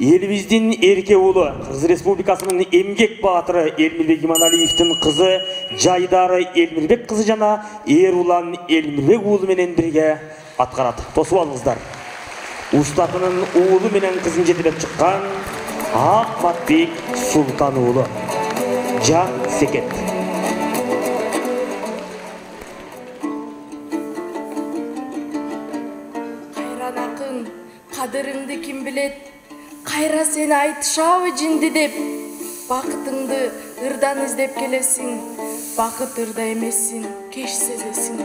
Еліміздің ерке ұлы, Қырғыз Республикасының эмгек батыры Элмирбек Иманалиевтің қызы Жайдары Элмирбек қызы жана Эрулан Элмирбек уулу менен бирге аткарат. Тосуп алыңыздар. Устатынын уулу менен кызын жетелеп чыккан Ахматбек Султан уулу Жан Секет. Кайран акын, кадырыңды ким билет? Кайра сени айтышабы жинди деп, бакытыңды ырдан издеп келесиң, бакыт ырда эмессин, кеч сезесиң.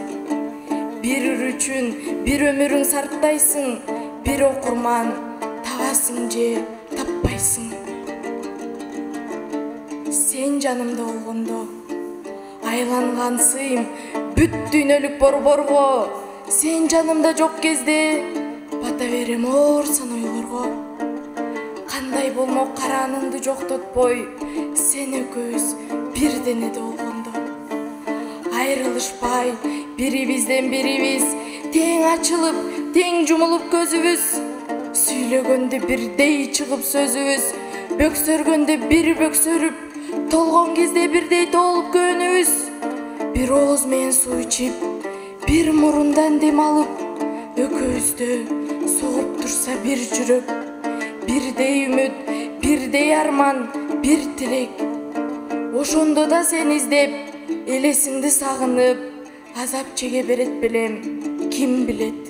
Бир ыр үчүн бир өмүрүң сарптайсың, бир окурман табасың же таппайсың. Сен жанымда болгондо айланган сыйым бүт дүйнөлүк борборго, сен жанымда жок кезде бата берем оор сан ойлорго. Кандай болмок караныңды жоктотпой, сен экөөбүз бир денеде болгондо. Айрылышпай бирибизден бирибиз, тең ачылып, тең жумулуп көзүбүз. Сүйлөгөндө бирдей чыгып сөзүбүз, бөксөргөндө бир бөксөрүп, толгон кезде бирдей толуп көнүбүз. Бир ооз менен суу ичип, бир мурундан дем алып, экөөбүздө согуп турса бир жүрөк. Бирдей үмүт, бирдей арман, бир тилек. Ошондо да сен издеп, элесиңди сагынып, азап чеге берет белем, ким билет.